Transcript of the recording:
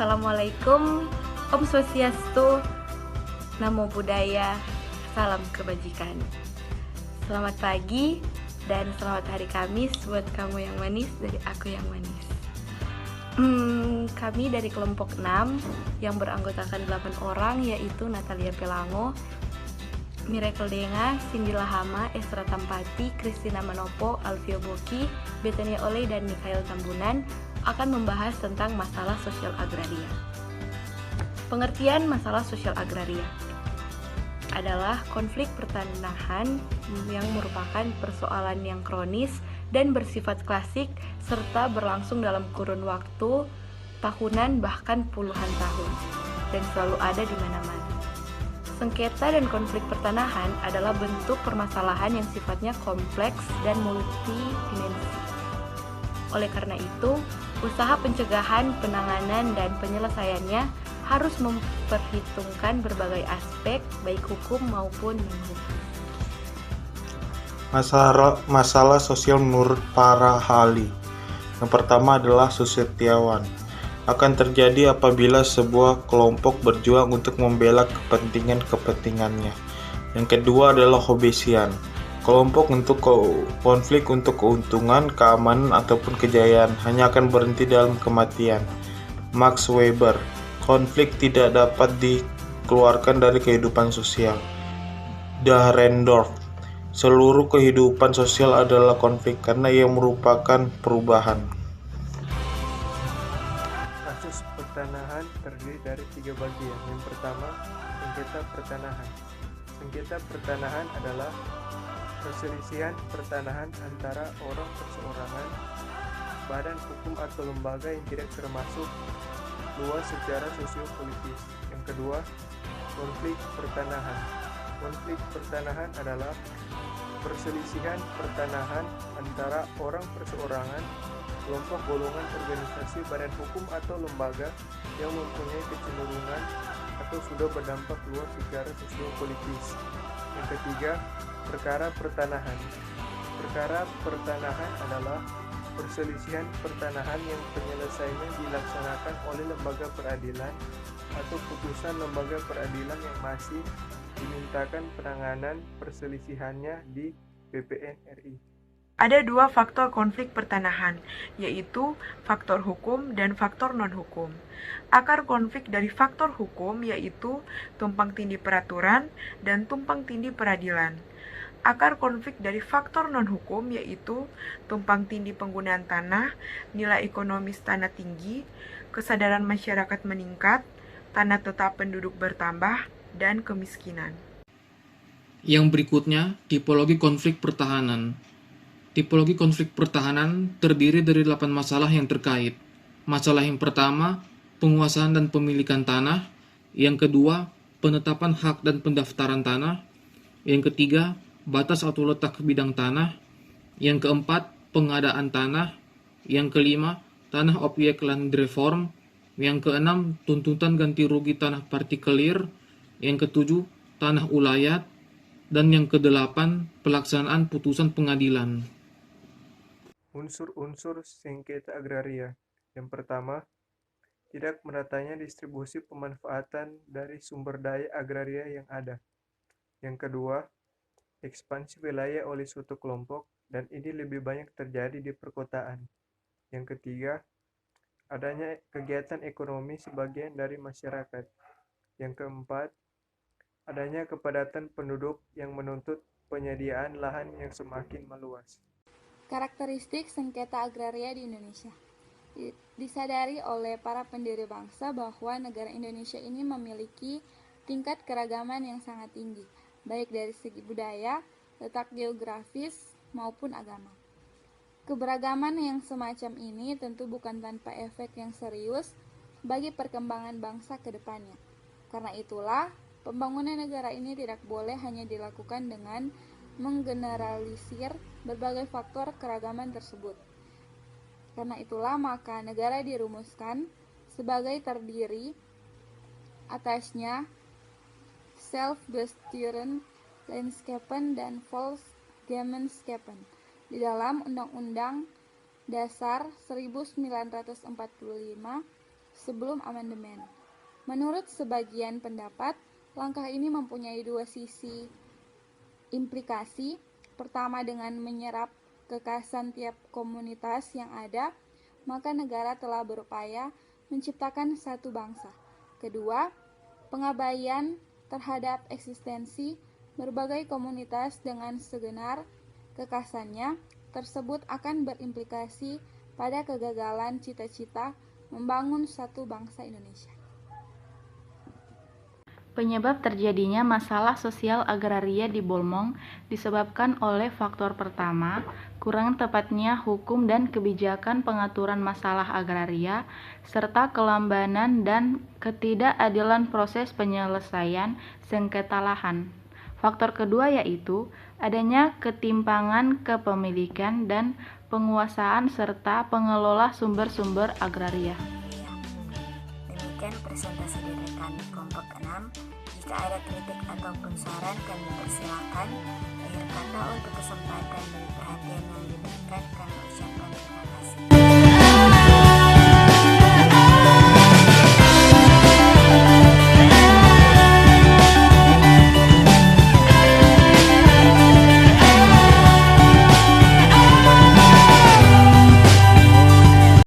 Assalamualaikum, Om Swastiastu, Namo Buddhaya, salam kebajikan. Selamat pagi dan selamat hari Kamis buat kamu yang manis dari aku yang manis. Kami dari kelompok 6 yang beranggotakan 8 orang, yaitu Natalia Pelango, Miracle Denga, Cindy Lahama, Esra Tampati, Christina Manopo, Alfio Boki, Bethania Oleh, dan Mikhail Tambunan akan membahas tentang masalah sosial agraria. Pengertian masalah sosial agraria adalah konflik pertanahan yang merupakan persoalan yang kronis dan bersifat klasik serta berlangsung dalam kurun waktu tahunan bahkan puluhan tahun dan selalu ada di mana-mana. Sengketa dan konflik pertanahan adalah bentuk permasalahan yang sifatnya kompleks dan multidimensi. Oleh karena itu, usaha pencegahan, penanganan, dan penyelesaiannya harus memperhitungkan berbagai aspek, baik hukum maupun non-hukum. Masalah sosial menurut para ahli. Yang pertama adalah Susetyawan. Akan terjadi apabila sebuah kelompok berjuang untuk membela kepentingannya. Yang kedua adalah Hobbesian. Kelompok untuk konflik untuk keuntungan, keamanan, ataupun kejayaan hanya akan berhenti dalam kematian. Max Weber. Konflik tidak dapat dikeluarkan dari kehidupan sosial. Dahrendorf. Seluruh kehidupan sosial adalah konflik karena ia merupakan perubahan. Kasus pertanahan terdiri dari 3 bagian. Yang pertama, sengketa pertanahan. Sengketa pertanahan adalah perselisihan pertanahan antara orang perseorangan, badan hukum atau lembaga yang tidak termasuk luas secara sosiopolitis. Yang kedua, konflik pertanahan. Konflik pertanahan adalah perselisihan pertanahan antara orang perseorangan, kelompok, golongan, organisasi, badan hukum atau lembaga yang mempunyai kecenderungan atau sudah berdampak luas secara sosiopolitis. Yang ketiga, perkara pertanahan. Perkara pertanahan adalah perselisihan pertanahan yang penyelesaiannya dilaksanakan oleh lembaga peradilan atau putusan lembaga peradilan yang masih dimintakan penanganan perselisihannya di BPN RI. Ada 2 faktor konflik pertanahan, yaitu faktor hukum dan faktor non-hukum. Akar konflik dari faktor hukum yaitu tumpang tindih peraturan dan tumpang tindih peradilan. Akar konflik dari faktor non-hukum yaitu tumpang tindih penggunaan tanah, nilai ekonomis tanah tinggi, kesadaran masyarakat meningkat, tanah tetap penduduk bertambah, dan kemiskinan. Yang berikutnya, tipologi konflik pertahanan. Tipologi konflik pertahanan terdiri dari 8 masalah yang terkait. Masalah yang pertama, penguasaan dan pemilikan tanah. Yang kedua, penetapan hak dan pendaftaran tanah. Yang ketiga, batas atau letak bidang tanah. Yang keempat, pengadaan tanah. Yang kelima, tanah objek land reform. Yang keenam, tuntutan ganti rugi tanah partikelir. Yang ketujuh, tanah ulayat. Dan yang kedelapan, pelaksanaan putusan pengadilan. Unsur-unsur sengketa agraria. Yang pertama, tidak meratanya distribusi pemanfaatan dari sumber daya agraria yang ada. Yang kedua, ekspansi wilayah oleh suatu kelompok, dan ini lebih banyak terjadi di perkotaan. Yang ketiga, adanya kegiatan ekonomi sebagian dari masyarakat. Yang keempat, adanya kepadatan penduduk yang menuntut penyediaan lahan yang semakin meluas. Karakteristik sengketa agraria di Indonesia. Disadari oleh para pendiri bangsa bahwa negara Indonesia ini memiliki tingkat keragaman yang sangat tinggi, baik dari segi budaya, letak geografis, maupun agama. Keberagaman yang semacam ini tentu bukan tanpa efek yang serius bagi perkembangan bangsa ke depannya. Karena itulah, pembangunan negara ini tidak boleh hanya dilakukan dengan menggeneralisir berbagai faktor keragaman tersebut. Karena itulah maka negara dirumuskan sebagai terdiri atasnya Self-Besturen Landscapen dan Volksgemeinschappen di dalam Undang-Undang Dasar 1945 sebelum amandemen. Menurut sebagian pendapat, langkah ini mempunyai dua sisi implikasi. Pertama, dengan menyerap kekhasan tiap komunitas yang ada, maka negara telah berupaya menciptakan satu bangsa. Kedua, pengabaian terhadap eksistensi berbagai komunitas dengan segenar kekhasannya tersebut akan berimplikasi pada kegagalan cita-cita membangun satu bangsa Indonesia. Penyebab terjadinya masalah sosial agraria di Bolmong disebabkan oleh faktor pertama, kurang tepatnya hukum dan kebijakan pengaturan masalah agraria, serta kelambanan dan ketidakadilan proses penyelesaian sengketa lahan. Faktor kedua yaitu adanya ketimpangan kepemilikan dan penguasaan serta pengelola sumber-sumber agraria. Demikian presentasi dari kami kelompok 6. Jika ada kritik ataupun saran kami persilakan. Akhir kata untuk kesempatan dan perhatian yang diberikan kami ucapkan terima kasih.